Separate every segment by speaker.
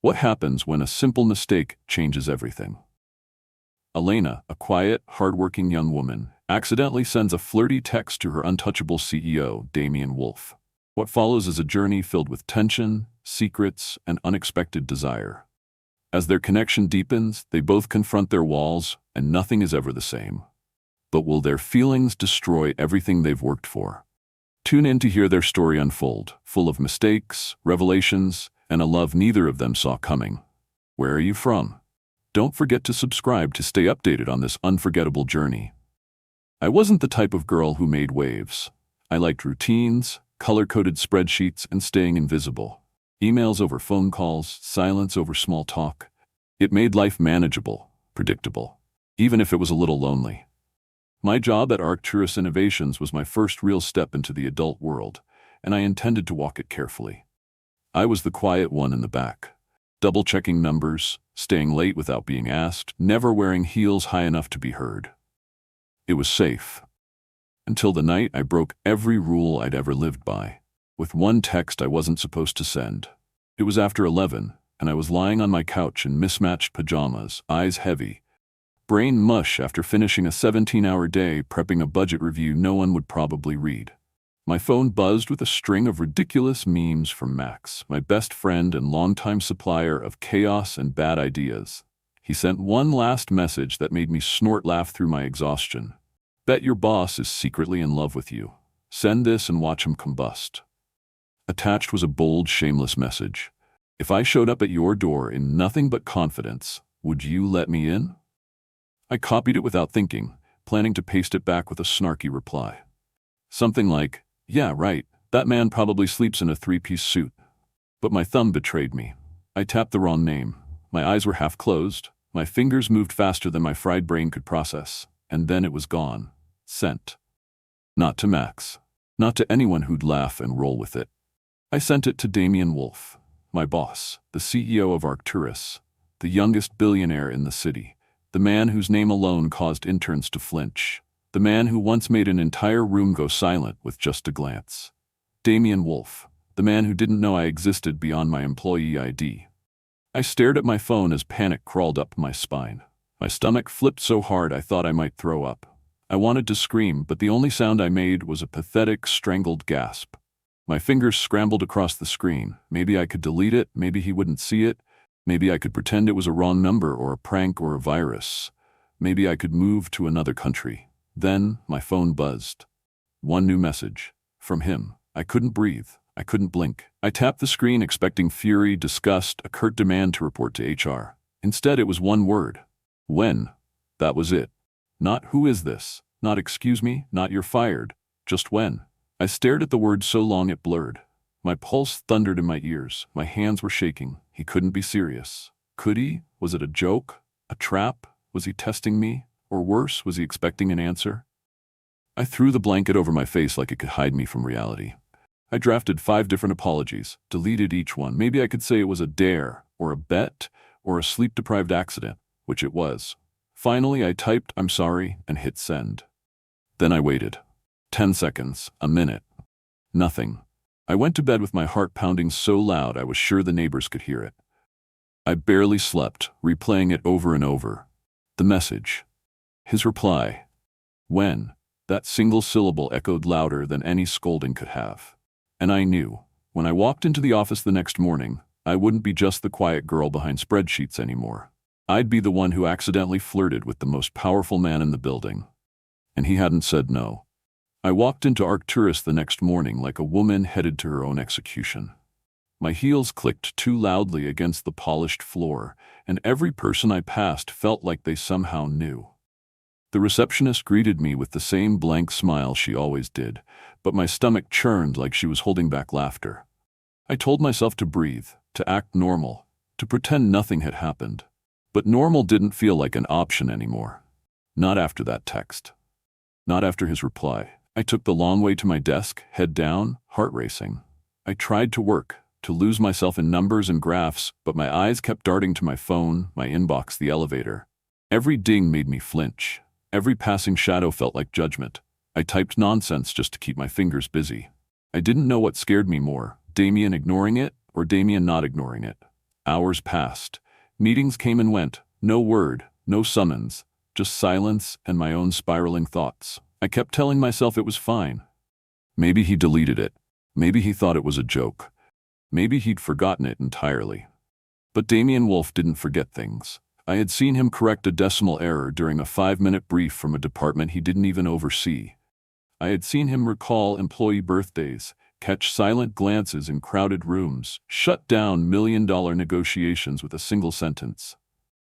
Speaker 1: What happens when a simple mistake changes everything? Elena, a quiet, hardworking young woman, accidentally sends a flirty text to her untouchable CEO, Damian Wolf. What follows is a journey filled with tension, secrets, and unexpected desire. As their connection deepens, they both confront their walls, and nothing is ever the same. But will their feelings destroy everything they've worked for? Tune in to hear their story unfold, full of mistakes, revelations, and a love neither of them saw coming. Where are you from? Don't forget to subscribe to stay updated on this unforgettable journey. I wasn't the type of girl who made waves. I liked routines, color-coded spreadsheets, and staying invisible. Emails over phone calls, silence over small talk. It made life manageable, predictable, even if it was a little lonely. My job at Arcturus Innovations was my first real step into the adult world, and I intended to walk it carefully. I was the quiet one in the back, double-checking numbers, staying late without being asked, never wearing heels high enough to be heard. It was safe. Until the night I broke every rule I'd ever lived by, with one text I wasn't supposed to send. It was after 11, and I was lying on my couch in mismatched pajamas, eyes heavy, brain mush after finishing a 17-hour day prepping a budget review no one would probably read. My phone buzzed with a string of ridiculous memes from Max, my best friend and longtime supplier of chaos and bad ideas. He sent one last message that made me snort laugh through my exhaustion. Bet your boss is secretly in love with you. Send this and watch him combust. Attached was a bold, shameless message. If I showed up at your door in nothing but confidence, would you let me in? I copied it without thinking, planning to paste it back with a snarky reply. Something like, "Yeah, right, that man probably sleeps in a three-piece suit." But my thumb betrayed me. I tapped the wrong name. My eyes were half closed. My fingers moved faster than my fried brain could process. And then it was gone. Sent. Not to Max. Not to anyone who'd laugh and roll with it. I sent it to Damian Wolf, my boss, the CEO of Arcturus, the youngest billionaire in the city, the man whose name alone caused interns to flinch. The man who once made an entire room go silent with just a glance. Damian Wolf, the man who didn't know I existed beyond my employee ID. I stared at my phone as panic crawled up my spine. My stomach flipped so hard I thought I might throw up. I wanted to scream, but the only sound I made was a pathetic, strangled gasp. My fingers scrambled across the screen. Maybe I could delete it, maybe he wouldn't see it. Maybe I could pretend it was a wrong number or a prank or a virus. Maybe I could move to another country. Then, my phone buzzed. One new message. From him. I couldn't breathe. I couldn't blink. I tapped the screen expecting fury, disgust, a curt demand to report to HR. Instead, it was one word. When. That was it. Not who is this. Not excuse me. Not you're fired. Just when. I stared at the word so long it blurred. My pulse thundered in my ears. My hands were shaking. He couldn't be serious. Could he? Was it a joke? A trap? Was he testing me? Or worse, was he expecting an answer? I threw the blanket over my face like it could hide me from reality. I drafted 5 different apologies, deleted each one. Maybe I could say it was a dare, or a bet, or a sleep-deprived accident, which it was. Finally, I typed, "I'm sorry," and hit send. Then I waited. 10 seconds, a minute. Nothing. I went to bed with my heart pounding so loud I was sure the neighbors could hear it. I barely slept, replaying it over and over. The message. His reply. When. That single syllable echoed louder than any scolding could have. And I knew, when I walked into the office the next morning, I wouldn't be just the quiet girl behind spreadsheets anymore. I'd be the one who accidentally flirted with the most powerful man in the building. And he hadn't said no. I walked into Arcturus the next morning like a woman headed to her own execution. My heels clicked too loudly against the polished floor, and every person I passed felt like they somehow knew. The receptionist greeted me with the same blank smile she always did, but my stomach churned like she was holding back laughter. I told myself to breathe, to act normal, to pretend nothing had happened. But normal didn't feel like an option anymore. Not after that text. Not after his reply. I took the long way to my desk, head down, heart racing. I tried to work, to lose myself in numbers and graphs, but my eyes kept darting to my phone, my inbox, the elevator. Every ding made me flinch. Every passing shadow felt like judgment. I typed nonsense just to keep my fingers busy. I didn't know what scared me more, Damian ignoring it or Damian not ignoring it. Hours passed. Meetings came and went. No word, no summons, just silence and my own spiraling thoughts. I kept telling myself it was fine. Maybe he deleted it. Maybe he thought it was a joke. Maybe he'd forgotten it entirely. But Damien Wolf didn't forget things. I had seen him correct a decimal error during a 5-minute brief from a department he didn't even oversee. I had seen him recall employee birthdays, catch silent glances in crowded rooms, shut down million-dollar negotiations with a single sentence.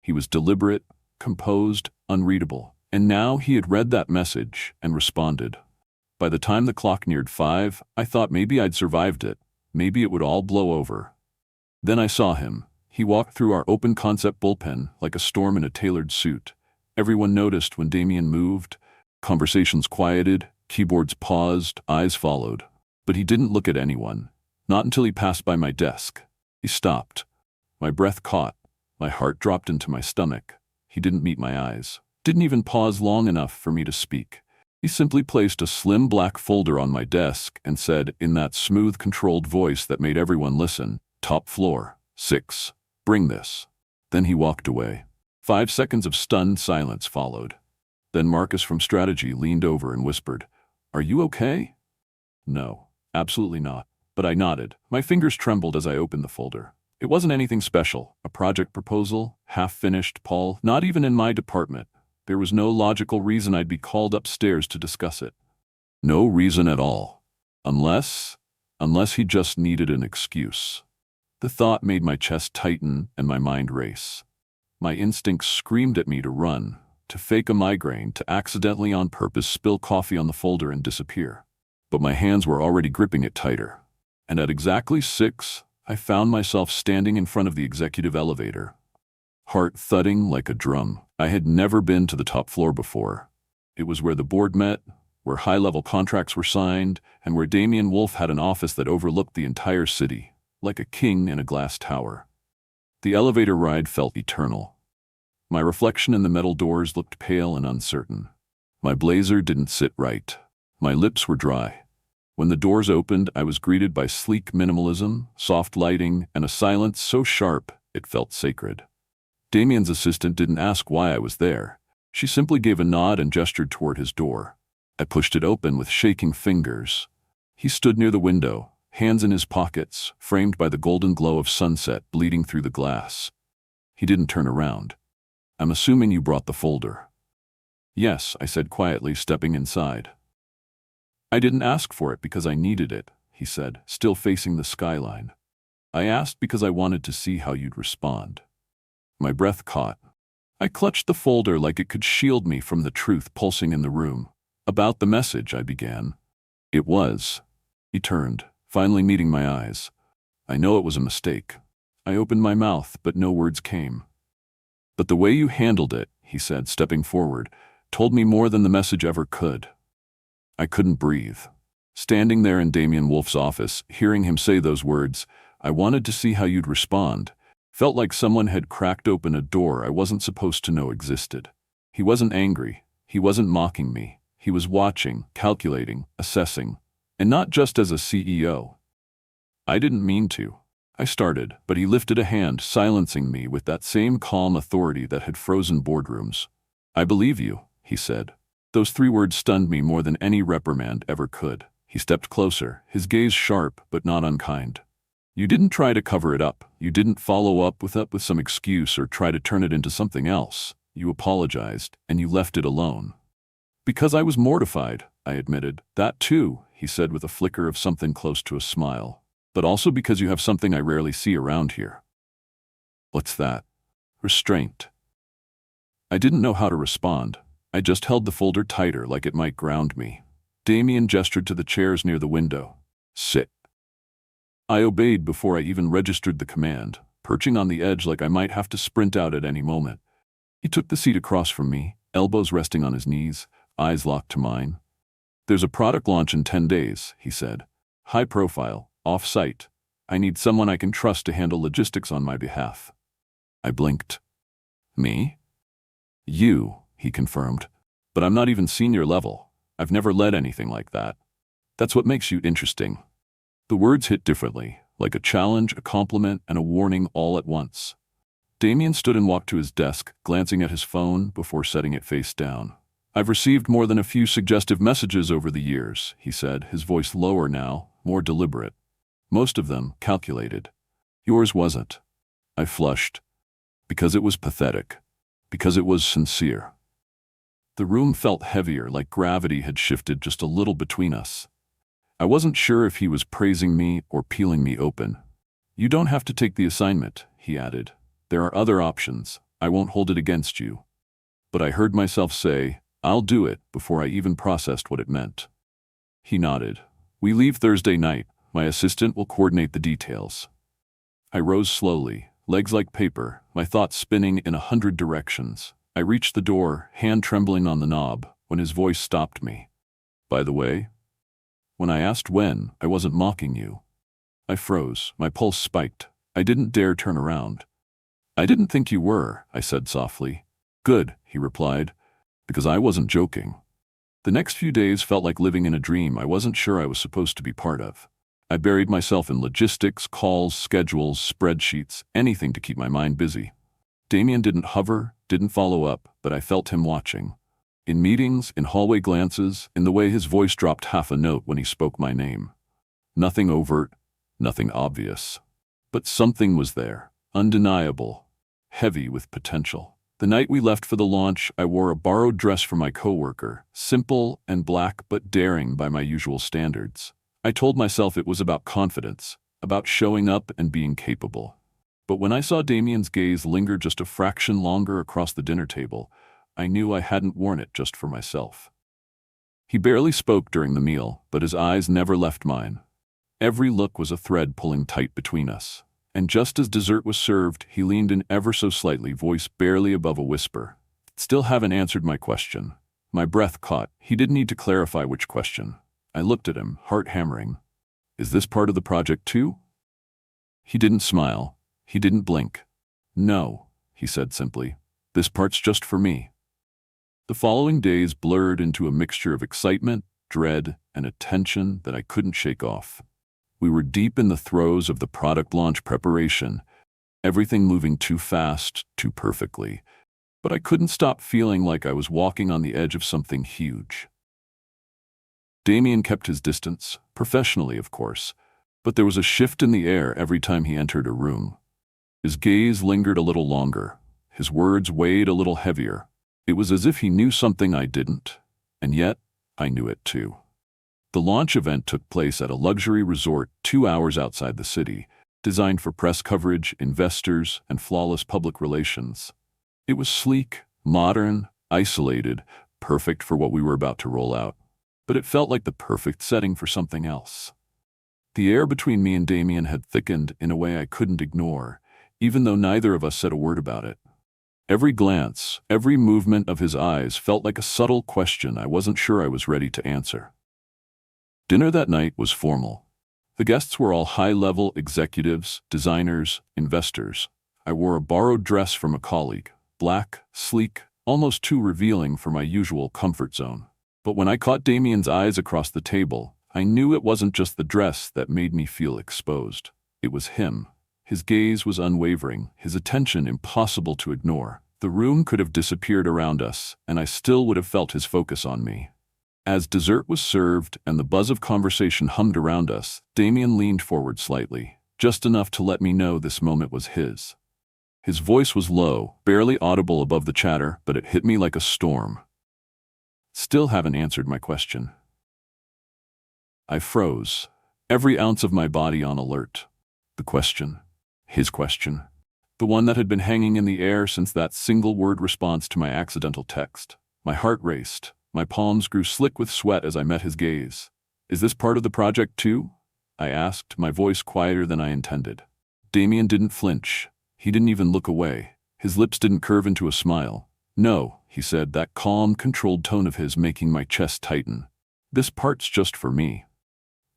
Speaker 1: He was deliberate, composed, unreadable. And now he had read that message and responded. By the time the clock neared 5, I thought maybe I'd survived it. Maybe it would all blow over. Then I saw him. He walked through our open-concept bullpen like a storm in a tailored suit. Everyone noticed when Damien moved. Conversations quieted, keyboards paused, eyes followed. But he didn't look at anyone. Not until he passed by my desk. He stopped. My breath caught. My heart dropped into my stomach. He didn't meet my eyes. Didn't even pause long enough for me to speak. He simply placed a slim black folder on my desk and said, in that smooth, controlled voice that made everyone listen, "Top floor, 6. Bring this." Then he walked away. 5 seconds of stunned silence followed. Then Marcus from strategy leaned over and whispered, "Are you okay?" No, absolutely not. But I nodded. My fingers trembled as I opened the folder. It wasn't anything special. A project proposal, half-finished, Paul, not even in my department. There was no logical reason I'd be called upstairs to discuss it. No reason at all. Unless he just needed an excuse. The thought made my chest tighten and my mind race. My instincts screamed at me to run, to fake a migraine, to accidentally on purpose spill coffee on the folder and disappear. But my hands were already gripping it tighter. And at exactly 6, I found myself standing in front of the executive elevator. Heart thudding like a drum. I had never been to the top floor before. It was where the board met, where high-level contracts were signed, and where Damien Wolf had an office that overlooked the entire city, like a king in a glass tower. The elevator ride felt eternal. My reflection in the metal doors looked pale and uncertain. My blazer didn't sit right. My lips were dry. When the doors opened, I was greeted by sleek minimalism, soft lighting, and a silence so sharp it felt sacred. Damien's assistant didn't ask why I was there. She simply gave a nod and gestured toward his door. I pushed it open with shaking fingers. He stood near the window, hands in his pockets, framed by the golden glow of sunset bleeding through the glass. He didn't turn around. "I'm assuming you brought the folder." "Yes," I said quietly, stepping inside. "I didn't ask for it because I needed it," he said, still facing the skyline. "I asked because I wanted to see how you'd respond." My breath caught. I clutched the folder like it could shield me from the truth pulsing in the room. "About the message," I began. "It was." He turned, finally meeting my eyes. "I know it was a mistake." I opened my mouth, but no words came. "But the way you handled it," he said, stepping forward, "told me more than the message ever could." I couldn't breathe. Standing there in Damien Wolf's office, hearing him say those words, "I wanted to see how you'd respond," felt like someone had cracked open a door I wasn't supposed to know existed. He wasn't angry. He wasn't mocking me. He was watching, calculating, assessing. And not just as a CEO. I didn't mean to. I started, but he lifted a hand, silencing me with that same calm authority that had frozen boardrooms. "I believe you," he said. Those 3 words stunned me more than any reprimand ever could. He stepped closer, his gaze sharp but not unkind. "You didn't try to cover it up. You didn't follow up with some excuse or try to turn it into something else. You apologized, and you left it alone." "Because I was mortified," I admitted. "That too," he said with a flicker of something close to a smile. "But also because you have something I rarely see around here." "What's that?" "Restraint." I didn't know how to respond. I just held the folder tighter like it might ground me. Damien gestured to the chairs near the window. "Sit." I obeyed before I even registered the command, perching on the edge like I might have to sprint out at any moment. He took the seat across from me, elbows resting on his knees, eyes locked to mine. "There's a product launch in 10 days, he said. "High profile, off-site. I need someone I can trust to handle logistics on my behalf." I blinked. "Me?" "You," he confirmed. "But I'm not even senior level. I've never led anything like that. That's what makes you interesting." The words hit differently, like a challenge, a compliment, and a warning all at once. Damien stood and walked to his desk, glancing at his phone before setting it face down. "I've received more than a few suggestive messages over the years," he said, his voice lower now, more deliberate. "Most of them calculated. Yours wasn't." I flushed. Because it was pathetic. Because it was sincere. The room felt heavier, like gravity had shifted just a little between us. I wasn't sure if he was praising me or peeling me open. "You don't have to take the assignment," he added. "There are other options. I won't hold it against you." But I heard myself say, "I'll do it," before I even processed what it meant. He nodded. "We leave Thursday night. My assistant will coordinate the details." I rose slowly, legs like paper, my thoughts spinning in 100 directions. I reached the door, hand trembling on the knob, when his voice stopped me. "By the way, when I asked when, I wasn't mocking you." I froze, my pulse spiked. I didn't dare turn around. "I didn't think you were," I said softly. "Good," he replied, "because I wasn't joking." The next few days felt like living in a dream I wasn't sure I was supposed to be part of. I buried myself in logistics, calls, schedules, spreadsheets, anything to keep my mind busy. Damien didn't hover, didn't follow up, but I felt him watching. In meetings, in hallway glances, in the way his voice dropped half a note when he spoke my name. Nothing overt, nothing obvious. But something was there, undeniable, heavy with potential. The night we left for the launch, I wore a borrowed dress from my coworker, simple and black but daring by my usual standards. I told myself it was about confidence, about showing up and being capable. But when I saw Damien's gaze linger just a fraction longer across the dinner table, I knew I hadn't worn it just for myself. He barely spoke during the meal, but his eyes never left mine. Every look was a thread pulling tight between us. And just as dessert was served, he leaned in ever so slightly, voice barely above a whisper. "Still haven't answered my question." My breath caught. He didn't need to clarify which question. I looked at him, heart hammering. "Is this part of the project too?" He didn't smile. He didn't blink. "No," he said simply. "This part's just for me." The following days blurred into a mixture of excitement, dread, and a tension that I couldn't shake off. We were deep in the throes of the product launch preparation, everything moving too fast, too perfectly, but I couldn't stop feeling like I was walking on the edge of something huge. Damien kept his distance, professionally of course, but there was a shift in the air every time he entered a room. His gaze lingered a little longer, his words weighed a little heavier. It was as if he knew something I didn't, and yet I knew it too. The launch event took place at a luxury resort 2 hours outside the city, designed for press coverage, investors, and flawless public relations. It was sleek, modern, isolated, perfect for what we were about to roll out. But it felt like the perfect setting for something else. The air between me and Damien had thickened in a way I couldn't ignore, even though neither of us said a word about it. Every glance, every movement of his eyes felt like a subtle question I wasn't sure I was ready to answer. Dinner that night was formal. The guests were all high-level executives, designers, investors. I wore a borrowed dress from a colleague, black, sleek, almost too revealing for my usual comfort zone. But when I caught Damien's eyes across the table, I knew it wasn't just the dress that made me feel exposed. It was him. His gaze was unwavering, his attention impossible to ignore. The room could have disappeared around us, and I still would have felt his focus on me. As dessert was served and the buzz of conversation hummed around us, Damien leaned forward slightly, just enough to let me know this moment was his. His voice was low, barely audible above the chatter, but it hit me like a storm. "Still haven't answered my question." I froze, every ounce of my body on alert. The question. His question. The one that had been hanging in the air since that single-word response to my accidental text. My heart raced. My palms grew slick with sweat as I met his gaze. "Is this part of the project too?" I asked, my voice quieter than I intended. Damien didn't flinch. He didn't even look away. His lips didn't curve into a smile. "No," he said, that calm, controlled tone of his making my chest tighten. "This part's just for me."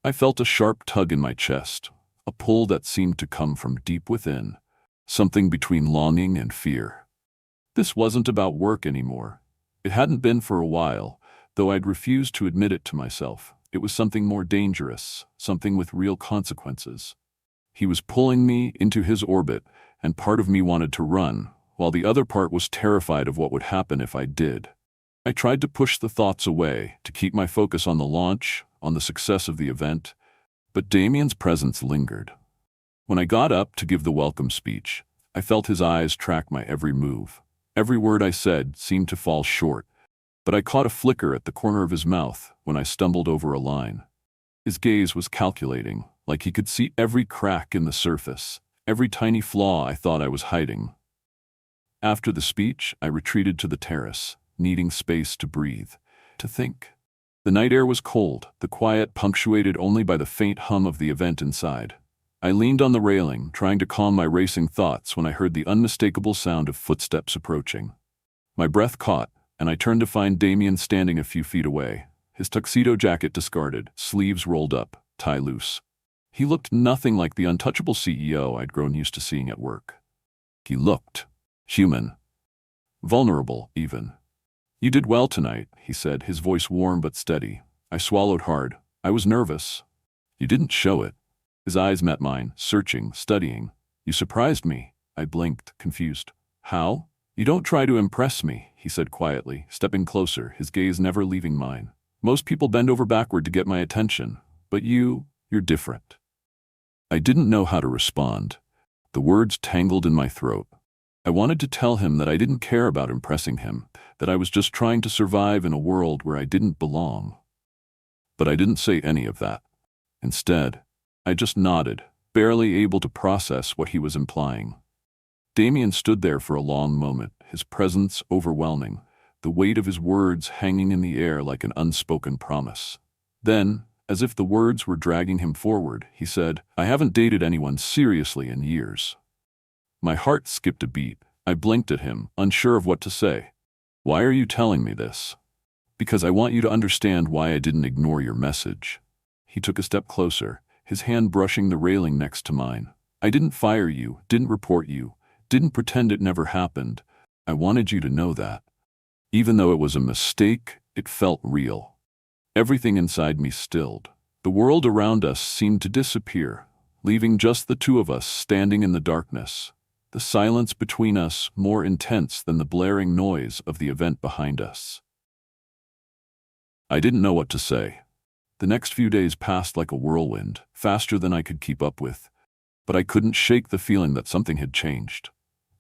Speaker 1: I felt a sharp tug in my chest, a pull that seemed to come from deep within, something between longing and fear. This wasn't about work anymore. It hadn't been for a while, though I'd refused to admit it to myself. It was something more dangerous, something with real consequences. He was pulling me into his orbit, and part of me wanted to run, while the other part was terrified of what would happen if I did. I tried to push the thoughts away, to keep my focus on the launch, on the success of the event, but Damien's presence lingered. When I got up to give the welcome speech, I felt his eyes track my every move. Every word I said seemed to fall short, but I caught a flicker at the corner of his mouth when I stumbled over a line. His gaze was calculating, like he could see every crack in the surface, every tiny flaw I thought I was hiding. After the speech, I retreated to the terrace, needing space to breathe, to think. The night air was cold, the quiet punctuated only by the faint hum of the event inside. I leaned on the railing, trying to calm my racing thoughts when I heard the unmistakable sound of footsteps approaching. My breath caught, and I turned to find Damien standing a few feet away, his tuxedo jacket discarded, sleeves rolled up, tie loose. He looked nothing like the untouchable CEO I'd grown used to seeing at work. He looked human. Vulnerable, even. "You did well tonight," he said, his voice warm but steady. I swallowed hard. I was nervous. "You didn't show it." His eyes met mine, searching, studying. "You surprised me." I blinked, confused. "How?" "You don't try to impress me," he said quietly, stepping closer, his gaze never leaving mine. "Most people bend over backward to get my attention, but you're different." I didn't know how to respond. The words tangled in my throat. I wanted to tell him that I didn't care about impressing him, that I was just trying to survive in a world where I didn't belong. But I didn't say any of that. Instead, I just nodded, barely able to process what he was implying. Damien stood there for a long moment, his presence overwhelming, the weight of his words hanging in the air like an unspoken promise. Then, as if the words were dragging him forward, he said, "I haven't dated anyone seriously in years." My heart skipped a beat. I blinked at him, unsure of what to say. "Why are you telling me this?" "Because I want you to understand why I didn't ignore your message." He took a step closer, his hand brushing the railing next to mine. "I didn't fire you, didn't report you, didn't pretend it never happened. I wanted you to know that. Even though it was a mistake, it felt real." Everything inside me stilled. The world around us seemed to disappear, leaving just the two of us standing in the darkness. The silence between us more intense than the blaring noise of the event behind us. I didn't know what to say. The next few days passed like a whirlwind, faster than I could keep up with. But I couldn't shake the feeling that something had changed.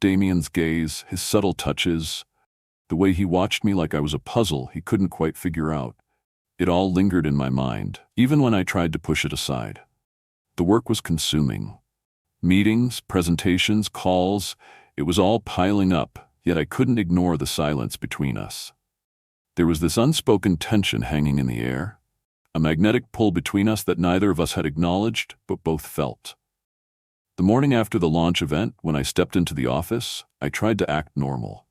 Speaker 1: Damien's gaze, his subtle touches, the way he watched me like I was a puzzle he couldn't quite figure out. It all lingered in my mind, even when I tried to push it aside. The work was consuming. Meetings, presentations, calls, it was all piling up, yet I couldn't ignore the silence between us. There was this unspoken tension hanging in the air, a magnetic pull between us that neither of us had acknowledged, but both felt. The morning after the launch event, when I stepped into the office, I tried to act normal.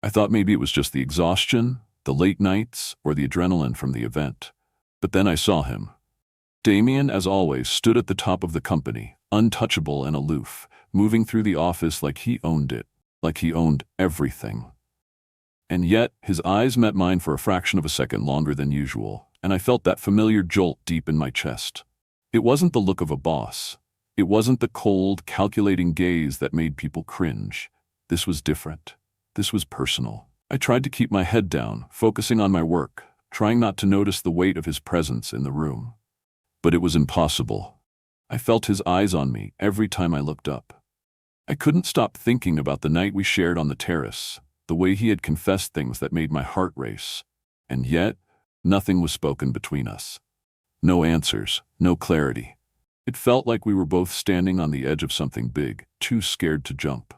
Speaker 1: I thought maybe it was just the exhaustion, the late nights, or the adrenaline from the event. But then I saw him. Damien, as always, stood at the top of the company, untouchable and aloof, moving through the office like he owned it, like he owned everything. And yet, his eyes met mine for a fraction of a second longer than usual, and I felt that familiar jolt deep in my chest. It wasn't the look of a boss. It wasn't the cold, calculating gaze that made people cringe. This was different. This was personal. I tried to keep my head down, focusing on my work, trying not to notice the weight of his presence in the room. But it was impossible. I felt his eyes on me every time I looked up. I couldn't stop thinking about the night we shared on the terrace, the way he had confessed things that made my heart race. And yet, nothing was spoken between us. No answers, no clarity. It felt like we were both standing on the edge of something big, too scared to jump.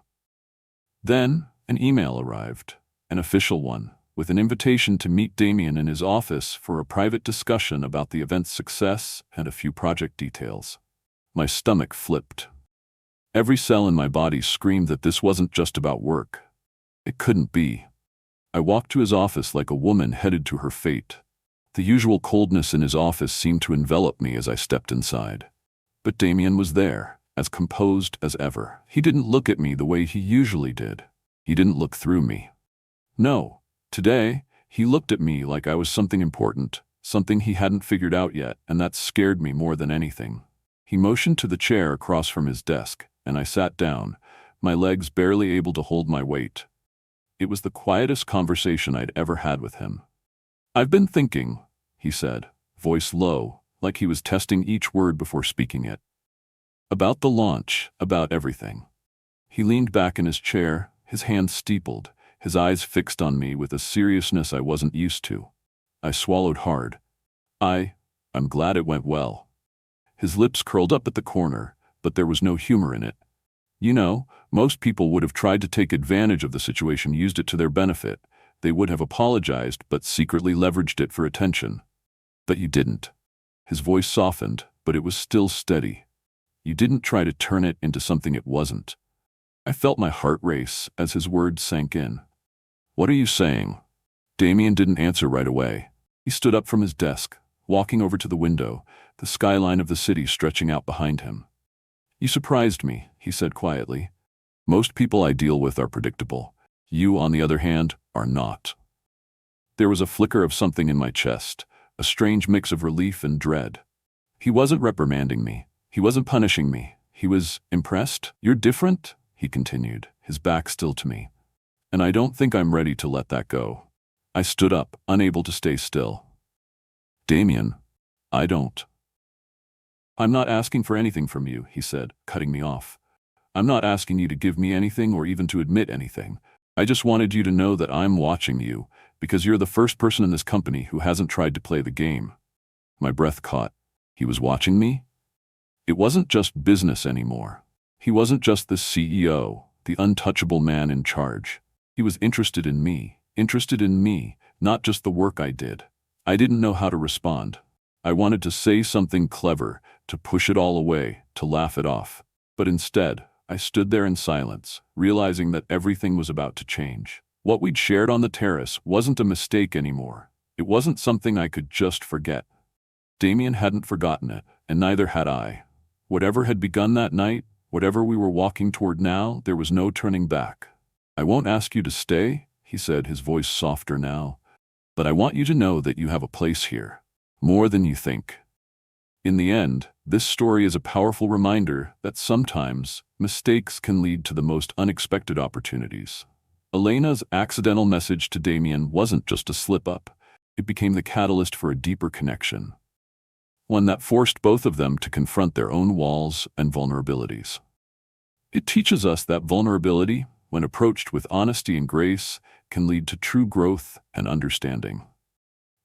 Speaker 1: Then, an email arrived, an official one, with an invitation to meet Damien in his office for a private discussion about the event's success and a few project details. My stomach flipped. Every cell in my body screamed that this wasn't just about work. It couldn't be. I walked to his office like a woman headed to her fate. The usual coldness in his office seemed to envelop me as I stepped inside. But Damien was there, as composed as ever. He didn't look at me the way he usually did. He didn't look through me. No. Today, he looked at me like I was something important, something he hadn't figured out yet, and that scared me more than anything. He motioned to the chair across from his desk, and I sat down, my legs barely able to hold my weight. It was the quietest conversation I'd ever had with him. "I've been thinking," he said, voice low, like he was testing each word before speaking it. "About the launch, about everything." He leaned back in his chair, his hands steepled, his eyes fixed on me with a seriousness I wasn't used to. I swallowed hard. I'm glad it went well." His lips curled up at the corner, but there was no humor in it. "You know, most people would have tried to take advantage of the situation, used it to their benefit. They would have apologized, but secretly leveraged it for attention. But you didn't." His voice softened, but it was still steady. "You didn't try to turn it into something it wasn't." I felt my heart race as his words sank in. "What are you saying?" Damien didn't answer right away. He stood up from his desk, walking over to the window, the skyline of the city stretching out behind him. "You surprised me," he said quietly. "Most people I deal with are predictable. You, on the other hand, are not." There was a flicker of something in my chest, a strange mix of relief and dread. He wasn't reprimanding me. He wasn't punishing me. He was impressed. "You're different," he continued, his back still to me. "And I don't think I'm ready to let that go." I stood up, unable to stay still. "Damien, I don't." "I'm not asking for anything from you," he said, cutting me off. "I'm not asking you to give me anything or even to admit anything. I just wanted you to know that I'm watching you, because you're the first person in this company who hasn't tried to play the game." My breath caught. He was watching me? It wasn't just business anymore. He wasn't just the CEO, the untouchable man in charge. He was interested in me, not just the work I did. I didn't know how to respond. I wanted to say something clever, to push it all away, to laugh it off. But instead, I stood there in silence, realizing that everything was about to change. What we'd shared on the terrace wasn't a mistake anymore. It wasn't something I could just forget. Damien hadn't forgotten it, and neither had I. Whatever had begun that night, whatever we were walking toward now, there was no turning back. "I won't ask you to stay," he said, his voice softer now. "But I want you to know that you have a place here. More than you think." In the end, this story is a powerful reminder that sometimes mistakes can lead to the most unexpected opportunities. Elena's accidental message to Damien wasn't just a slip-up. It became the catalyst for a deeper connection, one that forced both of them to confront their own walls and vulnerabilities. It teaches us that vulnerability, when approached with honesty and grace, can lead to true growth and understanding.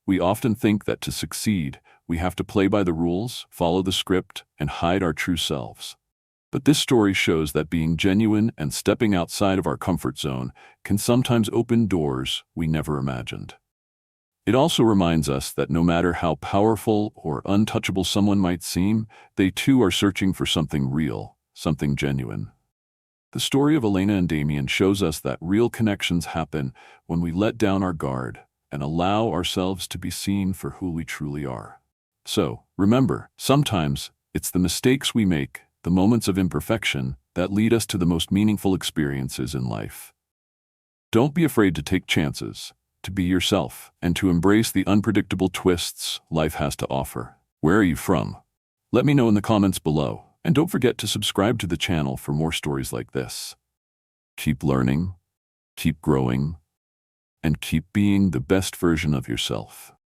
Speaker 1: We often think that to succeed, we have to play by the rules, follow the script, and hide our true selves. But this story shows that being genuine and stepping outside of our comfort zone can sometimes open doors we never imagined. It also reminds us that no matter how powerful or untouchable someone might seem, they too are searching for something real, something genuine. The story of Elena and Damien shows us that real connections happen when we let down our guard and allow ourselves to be seen for who we truly are. So, remember, sometimes it's the mistakes we make, the moments of imperfection, that lead us to the most meaningful experiences in life. Don't be afraid to take chances, to be yourself, and to embrace the unpredictable twists life has to offer. Where are you from? Let me know in the comments below, and don't forget to subscribe to the channel for more stories like this. Keep learning, keep growing, and keep being the best version of yourself.